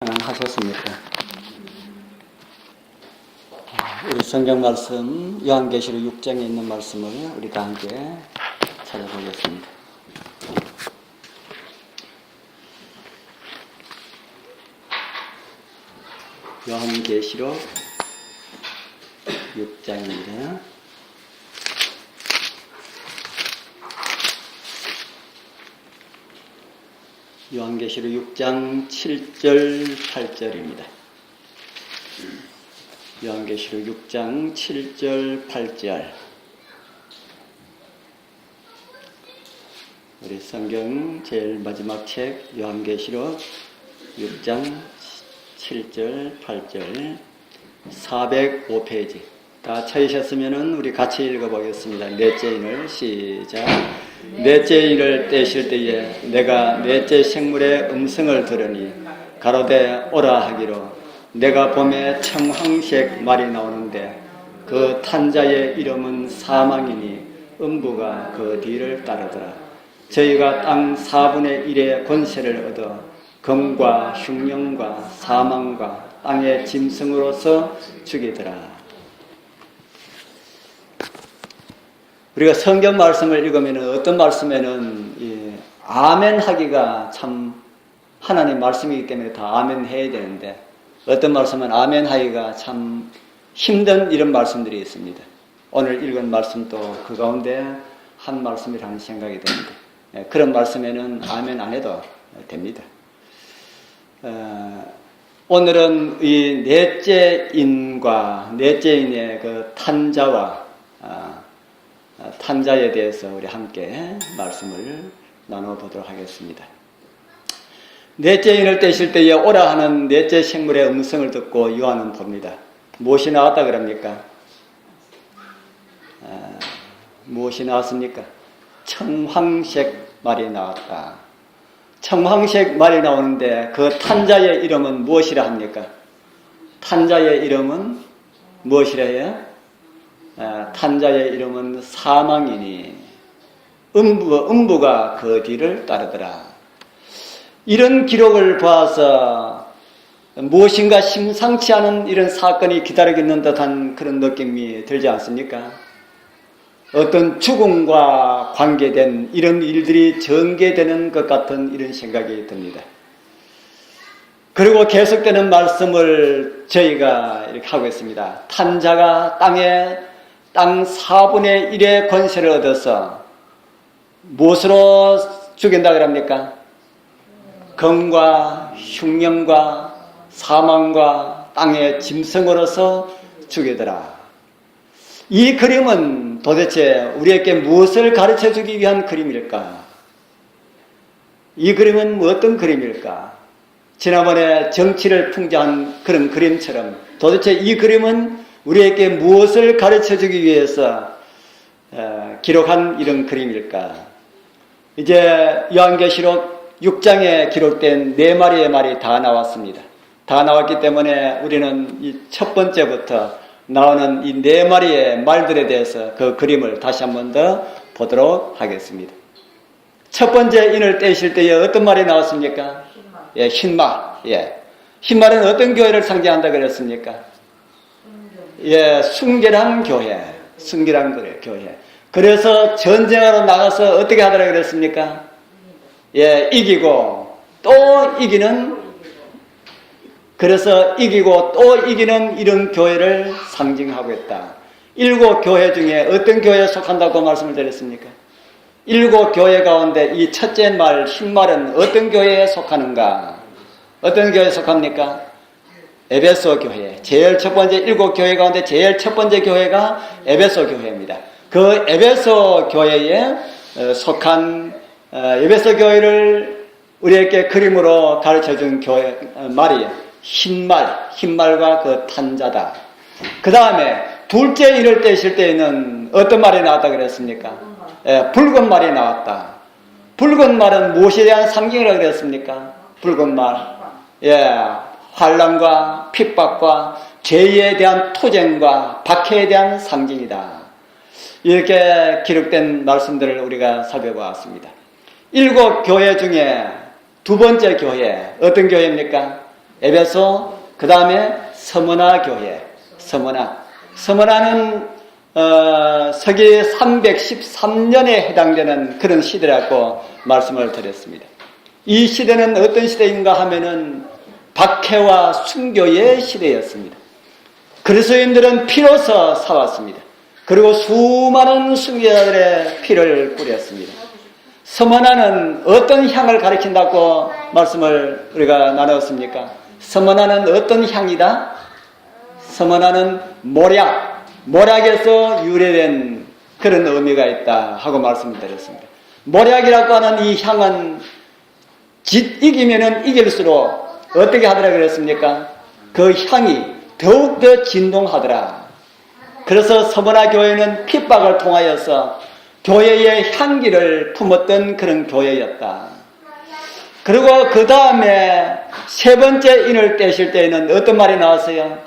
하셨습니까? 우리 성경 말씀 요한계시록 6장에 있는 말씀을 우리 다 함께 찾아보겠습니다. 요한계시록 6장입니다. 요한계시록 6장 7절 8절입니다. 요한계시록 6장 7절 8절. 우리 성경 제일 마지막 책 요한계시록 6장 7절 8절 405페이지. 다 찾으셨으면 우리 같이 읽어보겠습니다. 넷째 인을 시작. 넷째 인을 떼실 때에 내가 넷째 생물의 음성을 들으니 가로되 오라 하기로 내가 봄에 청황색 말이 나오는데 그 탄자의 이름은 사망이니 음부가 그 뒤를 따르더라. 저희가 땅 4분의 1의 권세를 얻어 검과 흉령과 사망과 땅의 짐승으로서 죽이더라. 우리가 성경 말씀을 읽으면 어떤 말씀에는 아멘 하기가 참 하나님 말씀이기 때문에 다 아멘 해야 되는데 어떤 말씀은 아멘 하기가 참 힘든 이런 말씀들이 있습니다. 오늘 읽은 말씀도 그 가운데 한 말씀이라는 생각이 듭니다. 그런 말씀에는 아멘 안 해도 됩니다. 오늘은 이 넷째 인과 넷째 인의 그 탄자와 탄자에 대해서 우리 함께 말씀을 나눠보도록 하겠습니다. 넷째 인을 떼실 때에 오라 하는 넷째 생물의 음성을 듣고 요한은 봅니다. 무엇이 나왔다 그럽니까? 무엇이 나왔습니까? 청황색 말이 나왔다. 청황색 말이 나오는데 그 탄자의 이름은 무엇이라 합니까? 탄자의 이름은 무엇이라 해요? 탄자의 이름은 사망이니 음부가 그 뒤를 따르더라. 이런 기록을 봐서 무엇인가 심상치 않은 이런 사건이 기다리고 있는 듯한 그런 느낌이 들지 않습니까? 어떤 죽음과 관계된 이런 일들이 전개되는 것 같은 이런 생각이 듭니다. 그리고 계속되는 말씀을 저희가 이렇게 하고 있습니다. 탄자가 땅 4분의 1의 권세를 얻어서 무엇으로 죽인다 그럽니까? 검과 흉령과 사망과 땅의 짐승으로서 죽이더라. 이 그림은 도대체 우리에게 무엇을 가르쳐주기 위한 그림일까? 이 그림은 어떤 그림일까? 지난번에 정치를 풍자한 그런 그림처럼 도대체 이 그림은 우리에게 무엇을 가르쳐주기 위해서 기록한 이런 그림일까? 이제 요한계시록 6장에 기록된 4마리의 말이 다 나왔습니다. 다 나왔기 때문에 우리는 이 첫 번째부터 나오는 이 4마리의 말들에 대해서 그 그림을 다시 한 번 더 보도록 하겠습니다. 첫 번째 인을 떼실 때에 어떤 말이 나왔습니까? 흰말. 흰말. 흰말은 어떤 교회를 상징한다 그랬습니까? 순결한 교회. 순결한 교회. 그래서 전쟁하러 나가서 어떻게 하더라 그랬습니까? 이기고 또 이기는, 그래서 이기고 또 이기는 이런 교회를 상징하고 있다. 7 교회 중에 어떤 교회에 속한다고 말씀을 드렸습니까? 7 교회 가운데 이 첫째 말, 흰말은 어떤 교회에 속하는가? 어떤 교회에 속합니까? 에베소 교회. 제일 첫 번째 7 교회 가운데 제일 첫 번째 교회가 에베소 교회입니다. 그 에베소 교회에 속한 에베소 교회를 우리에게 그림으로 가르쳐준 교회 말이 흰말과 그 탄자다. 그 다음에 둘째 인을 떼실 때에는 어떤 말이 나왔다 그랬습니까? 붉은 말이 나왔다. 붉은 말은 무엇에 대한 상징이라고 그랬습니까? 붉은 말. 환난과 핍박과 죄에 대한 토쟁과 박해에 대한 상징이다. 이렇게 기록된 말씀들을 우리가 살펴보았습니다. 7 교회 중에 두 번째 교회, 어떤 교회입니까? 에베소, 그 다음에 서머나 교회. 서머나는 서기 313년에 해당되는 그런 시대라고 말씀을 드렸습니다. 이 시대는 어떤 시대인가 하면은 박해와 순교의 시대였습니다. 그리스도인들은 피로서 살았습니다. 그리고 수많은 순교자들의 피를 뿌렸습니다. 서머나는 어떤 향을 가리킨다고 말씀을 우리가 나눴습니까? 서머나는 어떤 향이다? 서머나는 모략에서 유래된 그런 의미가 있다 하고 말씀을 드렸습니다. 모략이라고 하는 이 향은 이기면은 이길수록 어떻게 하더라 그랬습니까? 그 향이 더욱더 진동하더라. 그래서 서머나 교회는 핍박을 통하여서 교회의 향기를 품었던 그런 교회였다. 그리고 그 다음에 세 번째 인을 떼실 때에는 어떤 말이 나왔어요?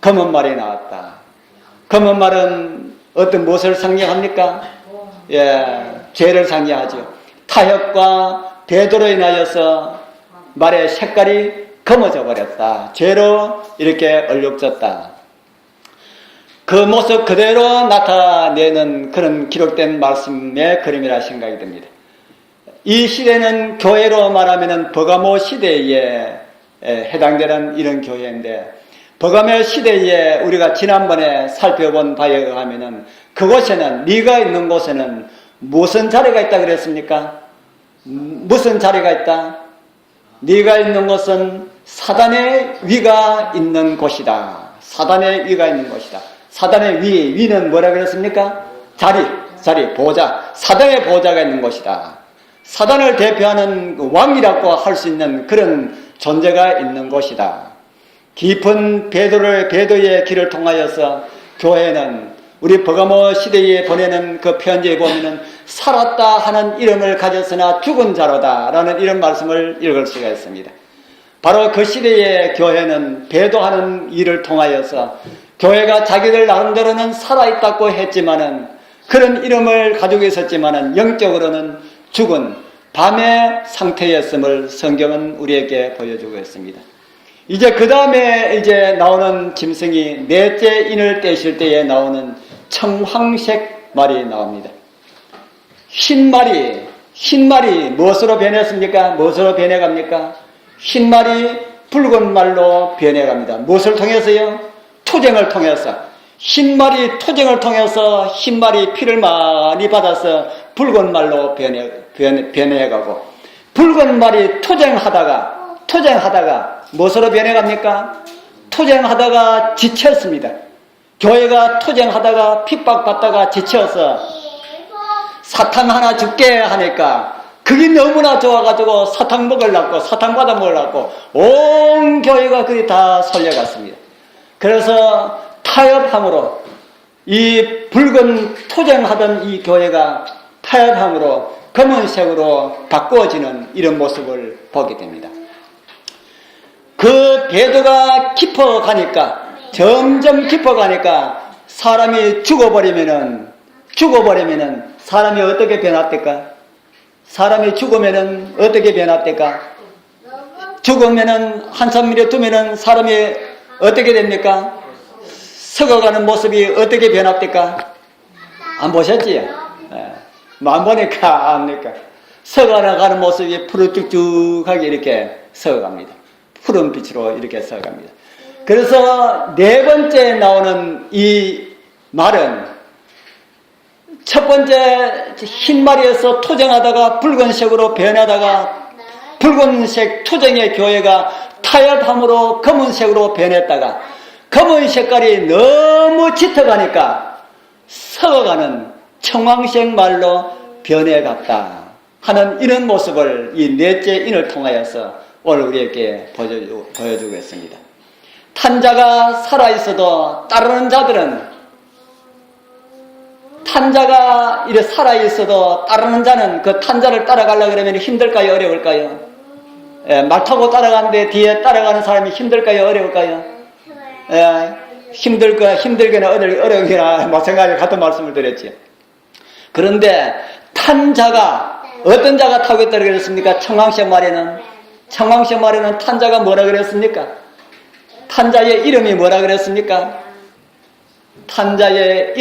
검은 말이 나왔다. 검은 말은 어떤 무엇을 상징합니까? 죄를 상징하죠. 타협과 배도로 인하여서 말의 색깔이 검어져 버렸다. 죄로 이렇게 얼룩졌다. 그 모습 그대로 나타내는 그런 기록된 말씀의 그림이라 생각이 듭니다. 이 시대는 교회로 말하면 버가모 시대에 해당되는 이런 교회인데, 버가모 시대에 우리가 지난번에 살펴본 바에 의하면은 그곳에는, 네가 있는 곳에는 무슨 자리가 있다 그랬습니까? 무슨 자리가 있다? 네가 있는 곳은 사단의 위가 있는 곳이다. 사단의 위가 있는 곳이다. 사단의 위는 뭐라 그랬습니까? 자리, 보좌. 사단의 보좌가 있는 곳이다. 사단을 대표하는 왕이라고 할 수 있는 그런 존재가 있는 곳이다. 깊은 배도의 길을 통하여서 교회는 우리 버가모 시대에 보내는 그 편지에 보면은 살았다 하는 이름을 가졌으나 죽은 자로다 라는 이런 말씀을 읽을 수가 있습니다. 바로 그 시대의 교회는 배도하는 일을 통하여서 교회가 자기들 나름대로는 살아있다고 했지만은, 그런 이름을 가지고 있었지만은 영적으로는 죽은 밤의 상태였음을 성경은 우리에게 보여주고 있습니다. 이제 그 다음에 나오는 짐승이 넷째 인을 떼실 때에 나오는 청황색 말이 나옵니다. 흰 말이 무엇으로 변했습니까? 무엇으로 변해갑니까? 흰 말이 붉은 말로 변해갑니다. 무엇을 통해서요? 투쟁을 통해서. 흰 말이 투쟁을 통해서 흰 말이 피를 많이 받아서 붉은 말로 변해가고, 붉은 말이 투쟁하다가 무엇으로 변해갑니까? 투쟁하다가 지쳤습니다. 교회가 투쟁하다가 핍박받다가 지쳐서 사탕 하나 줄게 하니까 그게 너무나 좋아가지고 사탕 받아 먹으려고 온 교회가 그리 다 설려갔습니다. 그래서 타협함으로, 이 붉은 투쟁하던 이 교회가 타협함으로 검은색으로 바꾸어지는 이런 모습을 보게 됩니다. 그 배도가 점점 깊어가니까 사람이 죽어버리면은 사람이 어떻게 변화될까? 사람이 죽으면은 어떻게 변화될까? 죽으면은 한참 미래 두면은 사람이 어떻게 됩니까? 썩어가는 모습이 어떻게 변화될까? 안 보셨지? 안 보니까 압니까? 썩어가는 모습이 푸르쭉쭉하게 이렇게 썩어갑니다. 푸른 빛으로 이렇게 썩어갑니다. 그래서 네 번째 나오는 이 말은, 첫 번째 흰 말이어서 투쟁하다가 붉은색으로 변하다가, 붉은색 투쟁의 교회가 타협함으로 검은색으로 변했다가, 검은 색깔이 너무 짙어가니까 썩어가는 청황색 말로 변해갔다 하는 이런 모습을 이 넷째 인을 통하여서 오늘 우리에게 보여주고 있습니다. 탄자가 살아있어도 따르는 자들은, 탄자가 이래 살아있어도 따르는 자는 그 탄자를 따라가려고 그러면 힘들까요? 어려울까요? 말 타고 따라가는데 뒤에 따라가는 사람이 힘들까요? 어려울까요? 힘들거나 어려우거나 마찬가지로 같은 말씀을 드렸지. 그런데 탄자가, 어떤 자가 타고 있다고 그랬습니까? 청황색 말에는 탄자가 뭐라 그랬습니까? 탄자의 이름이 뭐라 그랬습니까? 탄자의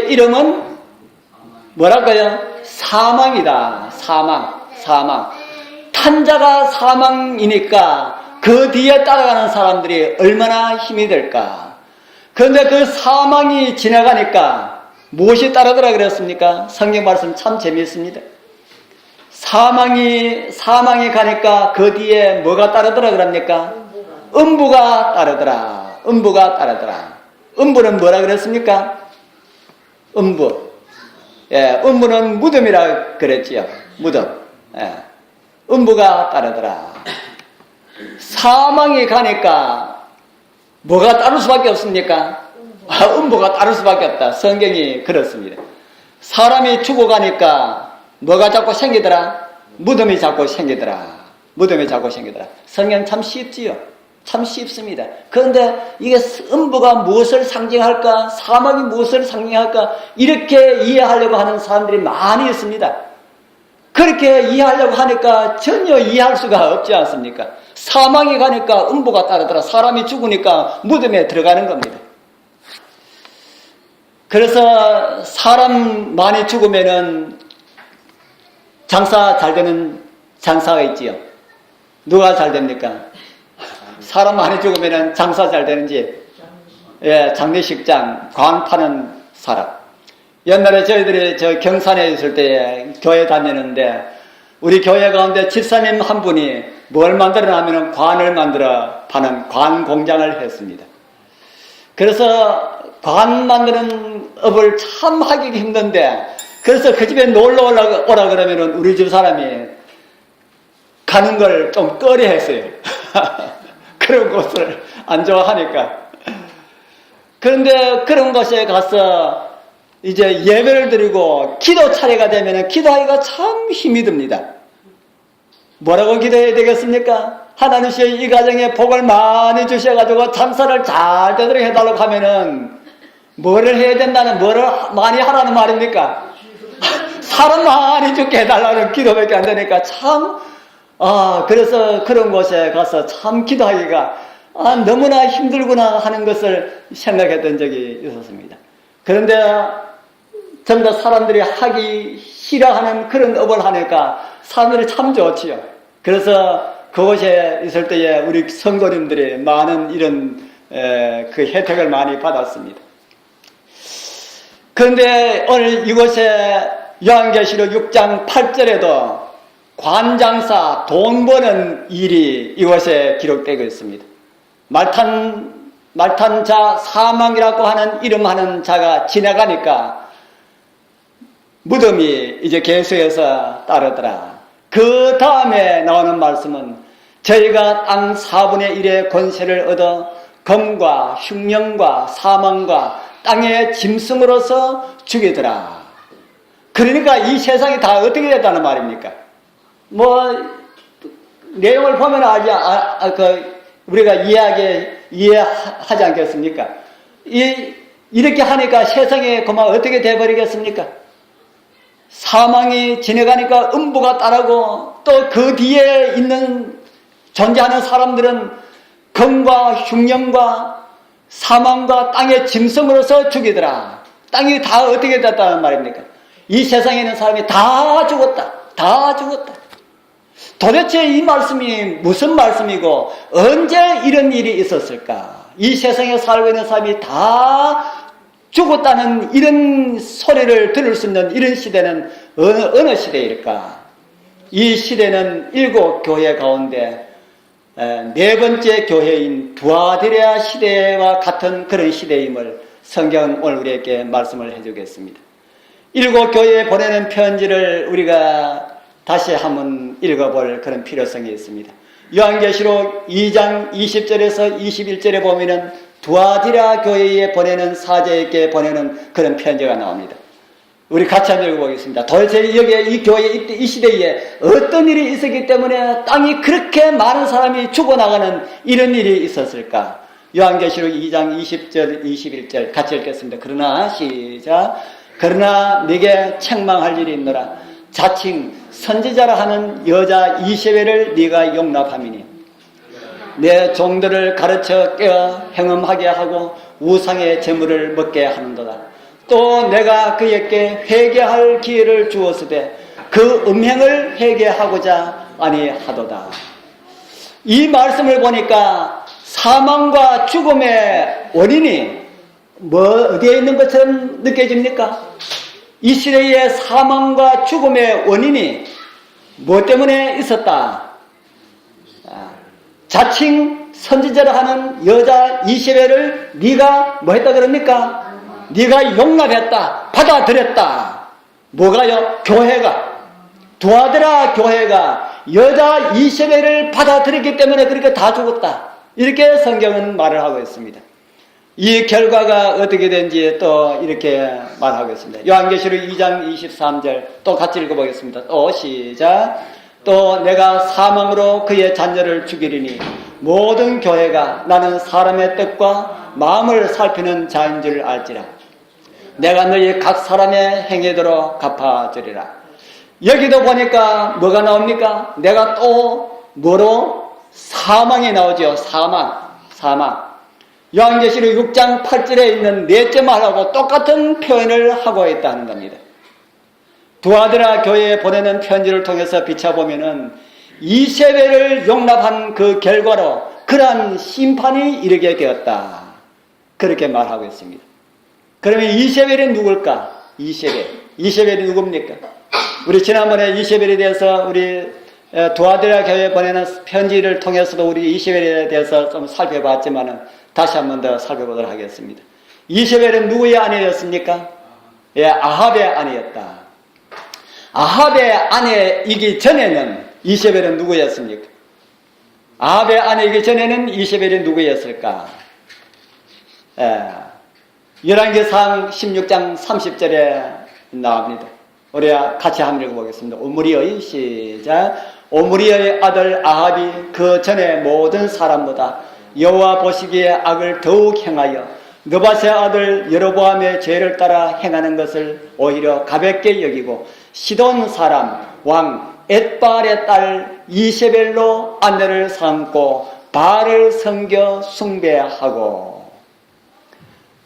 이름은 뭐랄까요? 사망이다. 사망. 탄자가 사망이니까 그 뒤에 따라가는 사람들이 얼마나 힘이 될까? 그런데 그 사망이 지나가니까 무엇이 따르더라 그랬습니까? 성경 말씀 참 재미있습니다. 사망이 가니까 그 뒤에 뭐가 따르더라 그럽니까? 음부가 따르더라. 음부는 뭐라 그랬습니까? 음부. 예, 음부는 무덤이라 그랬지요. 무덤. 예. 음부가 따르더라. 사망이 가니까 뭐가 따를 수밖에 없습니까? 음부가 따를 수밖에 없다. 성경이 그렇습니다. 사람이 죽어가니까 뭐가 자꾸 생기더라? 무덤이 자꾸 생기더라. 성경 참 쉽지요. 참 쉽습니다. 그런데 이게 음부가 무엇을 상징할까? 사망이 무엇을 상징할까? 이렇게 이해하려고 하는 사람들이 많이 있습니다. 그렇게 이해하려고 하니까 전혀 이해할 수가 없지 않습니까? 사망이 가니까 음부가 따르더라. 사람이 죽으니까 무덤에 들어가는 겁니다. 그래서 사람 많이 죽으면은 장사 잘 되는 장사가 있지요. 누가 잘 됩니까? 사람 많이 죽으면은 장사 잘 되는지, 예, 장례식장, 관 파는 사람. 옛날에 저희들이 저 경산에 있을 때 교회 다니는데 우리 교회 가운데 집사님 한 분이 뭘 만들어 놨냐면 관을 만들어 파는 관 공장을 했습니다. 그래서 관 만드는 업을 참 하기 힘든데 그래서 그 집에 놀러 오라 그러면은 우리 집 사람이 가는 걸 좀 꺼려 했어요. 그런 곳을 안 좋아하니까. 그런데 그런 곳에 가서 이제 예배를 드리고 기도 차례가 되면은 기도하기가 참 힘이 듭니다. 뭐라고 기도해야 되겠습니까? 하나님께서 이 가정에 복을 많이 주셔가지고 장사를 잘 되도록 해달라고 하면은 뭐를 해야 된다는, 뭐를 많이 하라는 말입니까? 사람 많이 죽게 해달라는 기도밖에 안 되니까 참, 그래서 그런 곳에 가서 참 기도하기가 너무나 힘들구나 하는 것을 생각했던 적이 있었습니다. 그런데 전부 다 사람들이 하기 싫어하는 그런 업을 하니까 사람들이 참 좋지요. 그래서 그곳에 있을 때에 우리 성도님들이 많은 이런 그 혜택을 많이 받았습니다. 그런데 오늘 이곳에 요한계시록 6장 8절에도 관장사, 돈 버는 일이 이곳에 기록되고 있습니다. 말탄 자, 사망이라고 하는 이름하는 자가 지나가니까 무덤이 이제 계수해서 따르더라. 그 다음에 나오는 말씀은 저희가 땅 4분의 1의 권세를 얻어 검과 흉령과 사망과 땅의 짐승으로서 죽이더라. 그러니까 이 세상이 다 어떻게 됐다는 말입니까? 내용을 보면 우리가 이해하지 않겠습니까? 이렇게 하니까 세상에 그만 어떻게 돼버리겠습니까? 사망이 지나가니까 음부가 따르고 또 그 뒤에 존재하는 사람들은 검과 흉령과 사망과 땅의 짐승으로서 죽이더라. 땅이 다 어떻게 됐다는 말입니까? 이 세상에 있는 사람이 다 죽었다. 도대체 이 말씀이 무슨 말씀이고 언제 이런 일이 있었을까? 이 세상에 살고 있는 사람이 다 죽었다는 이런 소리를 들을 수 있는 이런 시대는 어느 시대일까? 이 시대는 7교회 가운데 4번째 교회인 두아디레아 시대와 같은 그런 시대임을 성경 오늘 우리에게 말씀을 해주겠습니다. 7교회에 보내는 편지를 우리가 다시 한번 읽어볼 그런 필요성이 있습니다. 요한계시록 2장 20절에서 21절에 보면은 두아디라 교회에 보내는 사제에게 보내는 그런 편지가 나옵니다. 우리 같이 한번 읽어보겠습니다. 도대체 여기에 이 교회 이 시대에 어떤 일이 있었기 때문에 땅이 그렇게 많은 사람이 죽어나가는 이런 일이 있었을까? 요한계시록 2장 20절 21절 같이 읽겠습니다. 그러나 시작. 그러나 네게 책망할 일이 있노라. 자칭 선지자라 하는 여자 이세벨을 네가 용납함이니 내 종들을 가르쳐 깨어 행음하게 하고 우상의 재물을 먹게 하는도다. 또 내가 그에게 회개할 기회를 주었으되 그 음행을 회개하고자 아니하도다. 이 말씀을 보니까 사망과 죽음의 원인이 어디에 있는 것처럼 느껴집니까? 이 시대의 사망과 죽음의 원인이 뭐 때문에 있었다? 자칭 선지자라 하는 여자 이세벨을 네가 뭐 했다 그럽니까? 네가 용납했다, 받아들였다. 뭐가요? 교회가, 도와드라 교회가 여자 이세벨을 받아들였기 때문에 그렇게 다 죽었다. 이렇게 성경은 말을 하고 있습니다. 이 결과가 어떻게 된지 또 이렇게 말하고 있습니다. 요한계시록 2장 23절 또 같이 읽어보겠습니다. 또 시작. 또 내가 사망으로 그의 자녀를 죽이리니 모든 교회가 나는 사람의 뜻과 마음을 살피는 자인 줄 알지라. 내가 너희 각 사람의 행위대로 갚아주리라. 여기도 보니까 뭐가 나옵니까? 내가 또 뭐로? 사망이 나오죠. 사망. 요한계시록 6장 8절에 있는 넷째 말하고 똑같은 표현을 하고 있다는 겁니다. 두아드라 교회에 보내는 편지를 통해서 비춰보면은 이세벨을 용납한 그 결과로 그러한 심판이 이르게 되었다. 그렇게 말하고 있습니다. 그러면 이세벨이 누굴까? 이세벨이 누굽니까? 우리 지난번에 이세벨에 대해서 우리 두아드라 교회에 보내는 편지를 통해서도 우리 이세벨에 대해서 좀 살펴봤지만은 다시 한 번 더 살펴보도록 하겠습니다. 이세벨은 누구의 아내였습니까? 아합의 아내였다. 아합의 아내이기 전에는 이세벨은 누구였습니까? 아합의 아내이기 전에는 이세벨이 누구였을까? 열왕기상 16장 30절에 나옵니다. 우리 같이 한번 읽어보겠습니다. 오므리의 시작. 오므리의 아들 아합이 그 전에 모든 사람보다 여호와 보시기에 악을 더욱 행하여 느밧의 아들 여로보암의 죄를 따라 행하는 것을 오히려 가볍게 여기고 시돈 사람 왕 엣바알의 딸 이세벨로 아내를 삼고 바알을 섬겨 숭배하고.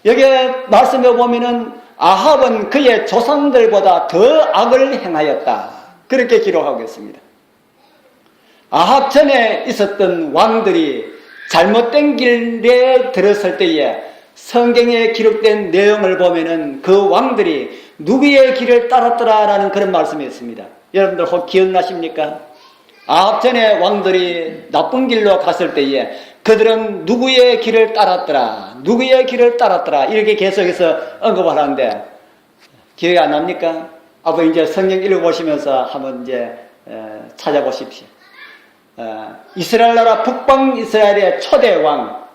여기 말씀에 보면은 아합은 그의 조상들보다 더 악을 행하였다. 그렇게 기록하고 있습니다. 아합 전에 있었던 왕들이 잘못된 길에 들었을 때에 성경에 기록된 내용을 보면은 그 왕들이 누구의 길을 따랐더라라는 그런 말씀이 있습니다. 여러분들 혹 기억나십니까? 아합 전에 왕들이 나쁜 길로 갔을 때에 그들은 누구의 길을 따랐더라, 누구의 길을 따랐더라 이렇게 계속해서 언급을 하는데 기억이 안 납니까? 앞으로 이제 성경 읽어보시면서 한번 이제 찾아보십시오. 이스라엘 나라 북방 이스라엘의 초대 왕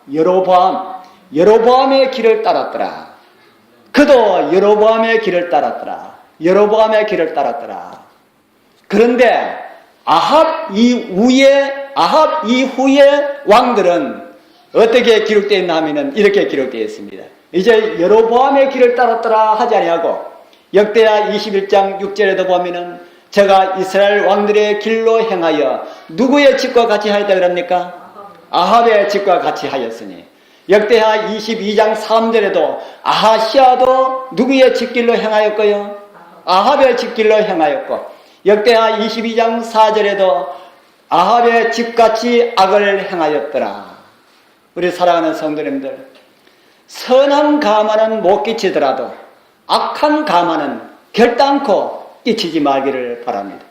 여로보암의 길을 따랐더라. 그도 여로보암의 길을 따랐더라. 그런데 아합 이후의 왕들은 어떻게 기록되어 있나 하면은 이렇게 기록되어 있습니다. 이제 여로보암의 길을 따랐더라 하지 아니하고 역대하 21장 6절에도 보면은 제가 이스라엘 왕들의 길로 행하여 누구의 집과 같이 하였다 그럽니까? 아합의 집과 같이 하였으니. 역대하 22장 3절에도 아하시아도 누구의 집길로 행하였고요? 아합의 집길로 행하였고, 역대하 22장 4절에도 아합의 집같이 악을 행하였더라. 우리 사랑하는 성도님들, 선한 가마는 못 끼치더라도 악한 가마는 결단코 끼치지 말기를 바랍니다.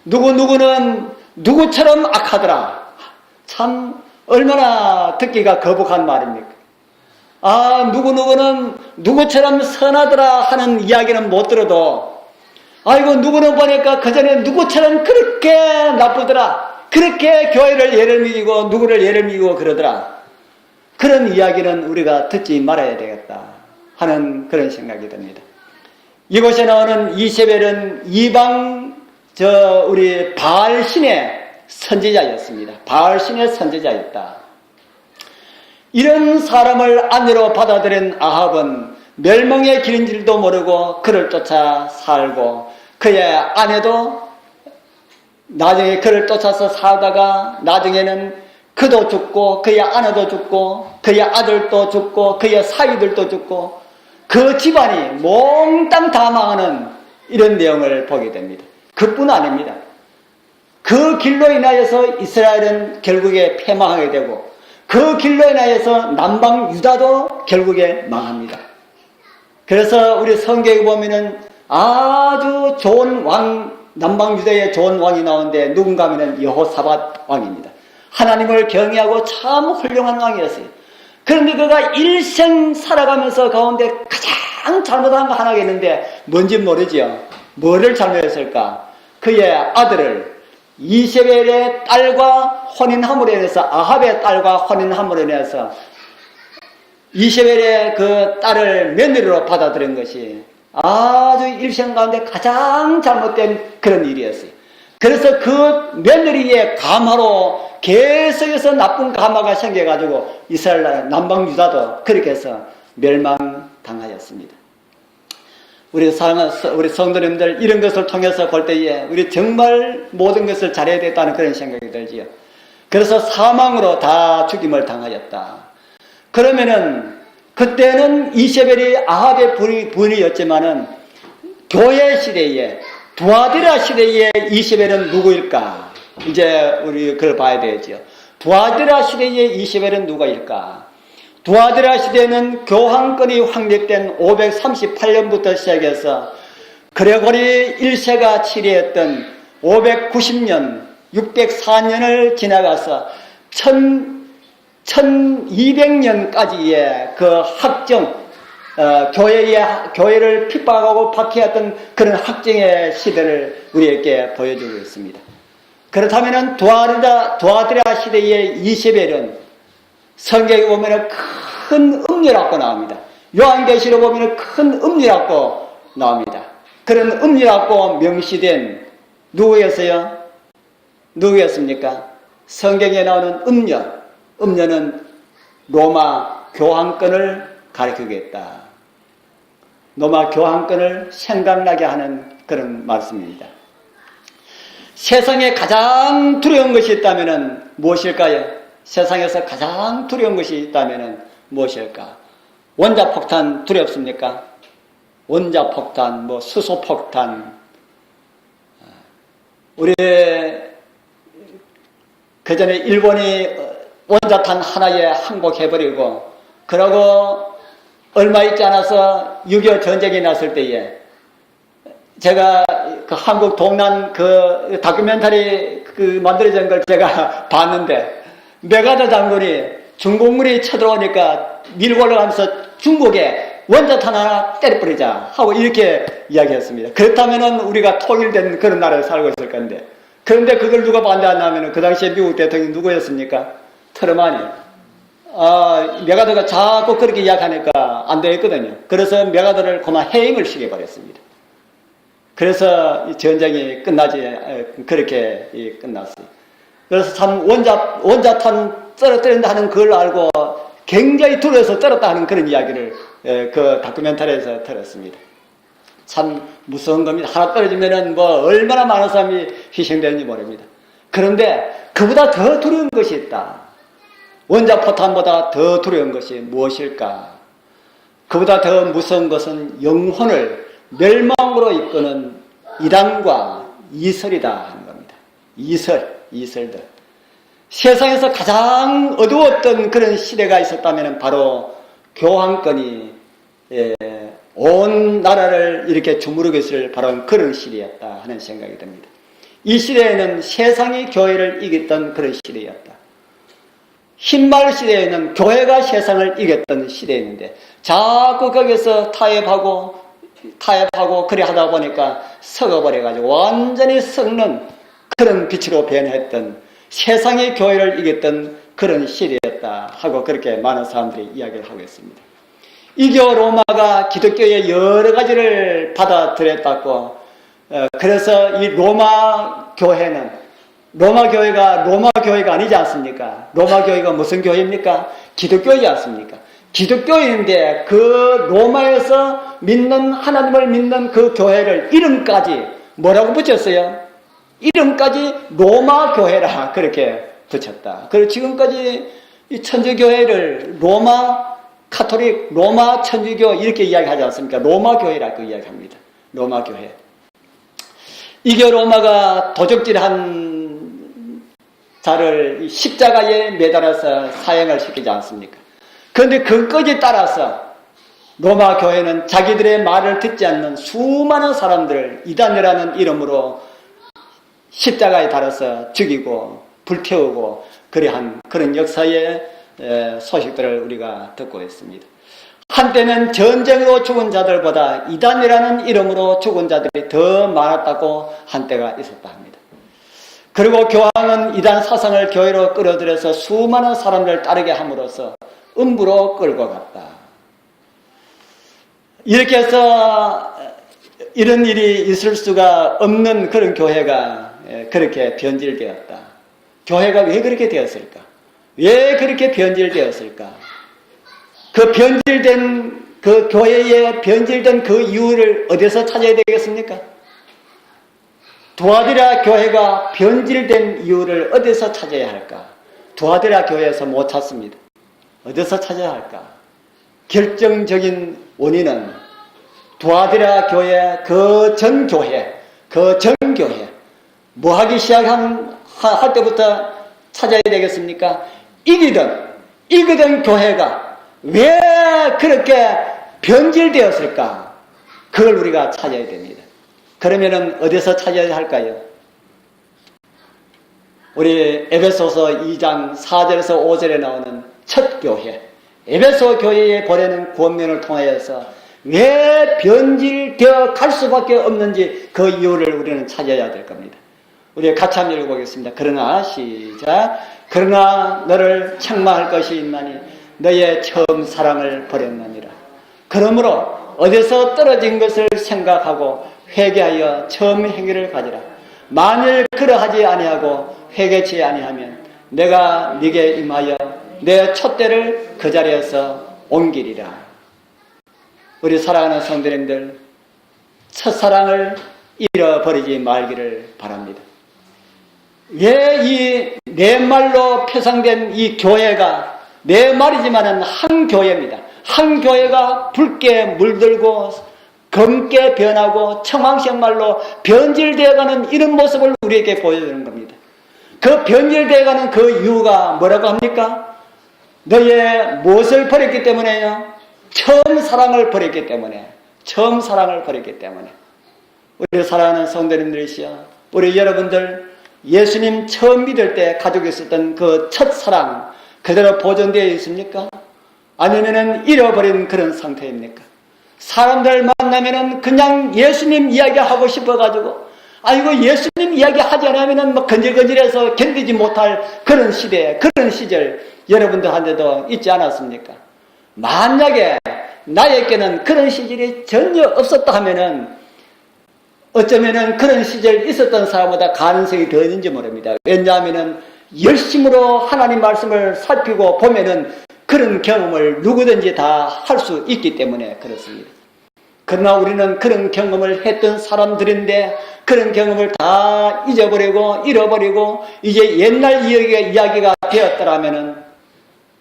누구는 누구처럼 악하더라. 참 얼마나 듣기가 거북한 말입니까? 누구는 누구처럼 선하더라 하는 이야기는 못 들어도 아이고 누구는 보니까 그전에 누구처럼 그렇게 나쁘더라, 그렇게 교회를 예를 미기고 누구를 예를 미기고 그러더라, 그런 이야기는 우리가 듣지 말아야 되겠다 하는 그런 생각이 듭니다. 이곳에 나오는 이세벨은 이방 우리 바알신의 선지자였습니다. 바알신의 선지자였다. 이런 사람을 아내로 받아들인 아합은 멸망의 길인 줄도 모르고 그를 쫓아 살고, 그의 아내도 나중에 그를 쫓아서 살다가 나중에는 그도 죽고 그의 아내도 죽고 그의 아들도 죽고 그의 사위들도 죽고 그 집안이 몽땅 다 망하는 이런 내용을 보게 됩니다. 그뿐 아닙니다. 그 길로 인하여서 이스라엘은 결국에 패망하게 되고 그 길로 인하여서 남방 유다도 결국에 망합니다. 그래서 우리 성경에 보면은 아주 좋은 왕, 남방 유다의 좋은 왕이 나오는데 누군가 하면은 여호사밧 왕입니다. 하나님을 경외하고 참 훌륭한 왕이었어요. 그런데 그가 일생 살아가면서 가운데 가장 잘못한 거 하나가 있는데 뭔지 모르지요. 뭐를 잘못했을까? 그의 아들을 이세벨의 딸과 혼인함으로 인해서, 아합의 딸과 혼인함으로 인해서 이세벨의 그 딸을 며느리로 받아들인 것이 아주 일생 가운데 가장 잘못된 그런 일이었어요. 그래서 그 며느리의 가마로 계속해서 나쁜 가마가 생겨가지고 이스라엘 나라 남방 유다도 그렇게 해서 멸망당하였습니다. 우리 성도님들 이런 것을 통해서 볼 때에 우리 정말 모든 것을 잘해야 되겠다는 그런 생각이 들지요. 그래서 사망으로 다 죽임을 당하였다. 그러면은 그때는 이세벨이 아합의 부인이었지만은 교회 시대에 두아디라 시대에 이세벨은 누구일까? 이제 우리 그걸 봐야 되죠. 두아디라 시대의 이세벨은 누구일까? 두아디라 시대는 교황권이 확립된 538년부터 시작해서 그레고리 1세가 치리했던 590년, 604년을 지나가서 1200년까지의 그 학정, 교회를 핍박하고 박해했던 그런 학정의 시대를 우리에게 보여주고 있습니다. 그렇다면 두아디라 시대의 이세벨은 성경에 보면 큰 음녀라고 나옵니다. 요한계시로 보면 큰 음녀라고 나옵니다. 그런 음녀라고 명시된 누구였어요? 누구였습니까? 성경에 나오는 음녀는 로마 교황권을 가리키겠다. 로마 교황권을 생각나게 하는 그런 말씀입니다. 세상에 가장 두려운 것이 있다면 무엇일까요? 세상에서 가장 두려운 것이 있다면 무엇일까? 원자폭탄 두렵습니까? 원자폭탄, 수소폭탄. 우리 그전에 일본이 원자탄 하나에 항복해버리고 그러고 얼마 있지 않아서 6.25 전쟁이 났을 때에 제가 그 한국 동란 그 다큐멘터리 그 만들어진 걸 제가 봤는데 메가더 장군이 중공군이 쳐들어오니까 밀고 올라가면서 중국에 원자탄 하나 때려버리자 하고 이렇게 이야기했습니다. 그렇다면 우리가 통일된 그런 나라에 살고 있을 건데 그런데 그걸 누가 반대한다면 그 당시에 미국 대통령이 누구였습니까? 트루먼이. 메가더가 자꾸 그렇게 이야기하니까 안 되겠거든요. 그래서 메가더를 그만 해임을 시켜버렸습니다. 그래서 이 전쟁이 그렇게 끝났어요. 그래서 참 원자탄 떨어뜨린다 하는 걸 알고 굉장히 두려워서 떨었다 하는 그런 이야기를 그 다큐멘터리에서 들었습니다. 참 무서운 겁니다. 하나 떨어지면은 얼마나 많은 사람이 희생되는지 모릅니다. 그런데 그보다 더 두려운 것이 있다. 원자포탄보다 더 두려운 것이 무엇일까? 그보다 더 무서운 것은 영혼을 멸망으로 이끄는 이단과 이설이다 하는 겁니다. 이설들. 세상에서 가장 어두웠던 그런 시대가 있었다면 바로 교황권이 온 나라를 이렇게 주무르고 있을 바로 그런 시대였다 하는 생각이 듭니다. 이 시대에는 세상이 교회를 이겼던 그런 시대였다. 흰말 시대에는 교회가 세상을 이겼던 시대였는데 자꾸 거기서 타협하고 그래 하다 보니까 썩어버려가지고 완전히 썩는 그런 빛으로 변했던 세상의 교회를 이겼던 그런 시대였다 하고 그렇게 많은 사람들이 이야기를 하고 있습니다. 이교 로마가 기독교의 여러 가지를 받아들였다고 그래서 이 로마 교회가 로마 교회가 아니지 않습니까? 로마 교회가 무슨 교회입니까? 기독교이지 않습니까? 기독교인데 그 로마에서 믿는 하나님을 믿는 그 교회를 이름까지 뭐라고 붙였어요? 이름까지 로마 교회라 그렇게 붙였다. 그리고 지금까지 이 천주교회를 로마 카톨릭, 로마 천주교 이렇게 이야기하지 않습니까? 로마 교회라고 이야기합니다. 로마 교회. 이게 로마가 도적질한 자를 십자가에 매달아서 사형을 시키지 않습니까? 그런데 그것까지 따라서 로마 교회는 자기들의 말을 듣지 않는 수많은 사람들을 이단이라는 이름으로 십자가에 달아서 죽이고 불태우고 그러한 그런 역사의 소식들을 우리가 듣고 있습니다. 한때는 전쟁으로 죽은 자들보다 이단이라는 이름으로 죽은 자들이 더 많았다고 한때가 있었다 합니다. 그리고 교황은 이단 사상을 교회로 끌어들여서 수많은 사람들을 따르게 함으로써 음부로 끌고 갔다. 이렇게 해서 이런 일이 있을 수가 없는 그런 교회가 그렇게 변질되었다. 교회가 왜 그렇게 되었을까? 왜 그렇게 변질되었을까? 그 변질된, 그 교회에 변질된 그 이유를 어디서 찾아야 되겠습니까? 두아디라 교회가 변질된 이유를 어디서 찾아야 할까? 두아디라 교회에서 못 찾습니다. 어디서 찾아야 할까? 결정적인 원인은 두아디라 교회, 그 전교회, 뭐 하기 할 때부터 찾아야 되겠습니까? 이기던 교회가 왜 그렇게 변질되었을까? 그걸 우리가 찾아야 됩니다. 그러면은 어디서 찾아야 할까요? 우리 에베소서 2장 4절에서 5절에 나오는 첫 교회, 에베소 교회에 보내는 권면을 통하여서 왜 변질되어 갈 수밖에 없는지 그 이유를 우리는 찾아야 될 겁니다. 우리 같이 한번 읽어보겠습니다. 그러나 시작. 그러나 너를 책망할 것이 있나니 너의 처음 사랑을 버렸느니라. 그러므로 어디서 떨어진 것을 생각하고 회개하여 처음 행위를 가지라. 만일 그러하지 아니하고 회개치 아니하면 내가 네게 임하여 내 촛대를 그 자리에서 옮기리라. 우리 사랑하는 성도님들, 첫사랑을 잃어버리지 말기를 바랍니다. 왜 이 내 말로 표상된 이 교회가 내 말이지만은 한 교회입니다. 한 교회가 붉게 물들고 검게 변하고 청황색 말로 변질되어가는 이런 모습을 우리에게 보여주는 겁니다. 그 변질되어가는 그 이유가 뭐라고 합니까? 너의 무엇을 버렸기 때문에요? 처음 사랑을 버렸기 때문에. 처음 사랑을 버렸기 때문에. 우리 사랑하는 성도님들이시여, 우리 여러분들 예수님 처음 믿을 때 가지고 있었던 그 첫사랑 그대로 보존되어 있습니까? 아니면은 잃어버린 그런 상태입니까? 사람들 만나면은 그냥 예수님 이야기하고 싶어가지고, 아이고 예수님 이야기하지 않으면은 뭐 건질건질해서 견디지 못할 그런 시대, 그런 시절 여러분들한테도 있지 않았습니까? 만약에 나에게는 그런 시절이 전혀 없었다 하면은 어쩌면은 그런 시절 있었던 사람보다 가능성이 더 있는지 모릅니다. 왜냐하면은 열심으로 하나님 말씀을 살피고 보면은 그런 경험을 누구든지 다 할 수 있기 때문에 그렇습니다. 그러나 우리는 그런 경험을 했던 사람들인데 그런 경험을 다 잃어버리고 이제 옛날 이야기가 되었더라면은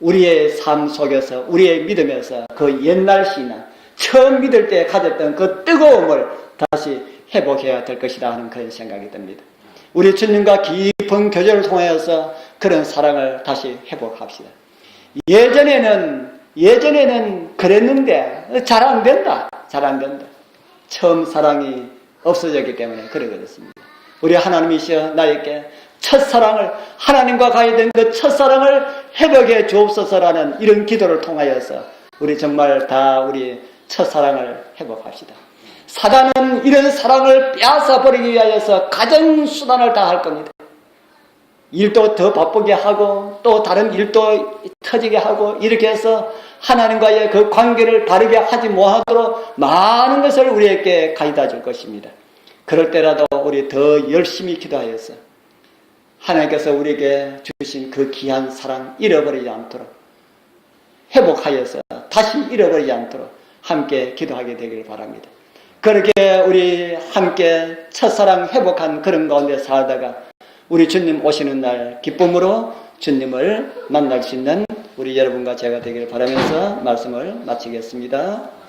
우리의 삶 속에서, 우리의 믿음에서 그 옛날 신앙, 처음 믿을 때 가졌던 그 뜨거움을 다시 회복해야 될 것이다 하는 그런 생각이 듭니다. 우리 주님과 깊은 교제를 통하여서 그런 사랑을 다시 회복합시다. 예전에는 그랬는데 잘 안 된다. 처음 사랑이 없어졌기 때문에 그러겠습니다. 우리 하나님이시여 나에게 첫사랑을, 하나님과 가야 된 그 첫사랑을 회복해 주옵소서라는 이런 기도를 통하여서 우리 정말 다 우리 첫사랑을 회복합시다. 사단은 이런 사랑을 빼앗아 버리기 위하여서 가전 수단을 다 할 겁니다. 일도 더 바쁘게 하고 또 다른 일도 터지게 하고 이렇게 해서 하나님과의 그 관계를 바르게 하지 못하도록 많은 것을 우리에게 가져다 줄 것입니다. 그럴 때라도 우리 더 열심히 기도하여서 하나님께서 우리에게 주신 그 귀한 사랑 잃어버리지 않도록 회복하여서 다시 잃어버리지 않도록 함께 기도하게 되기를 바랍니다. 그렇게 우리 함께 첫사랑 회복한 그런 가운데 살다가 우리 주님 오시는 날 기쁨으로 주님을 만날 수 있는 우리 여러분과 제가 되기를 바라면서 말씀을 마치겠습니다.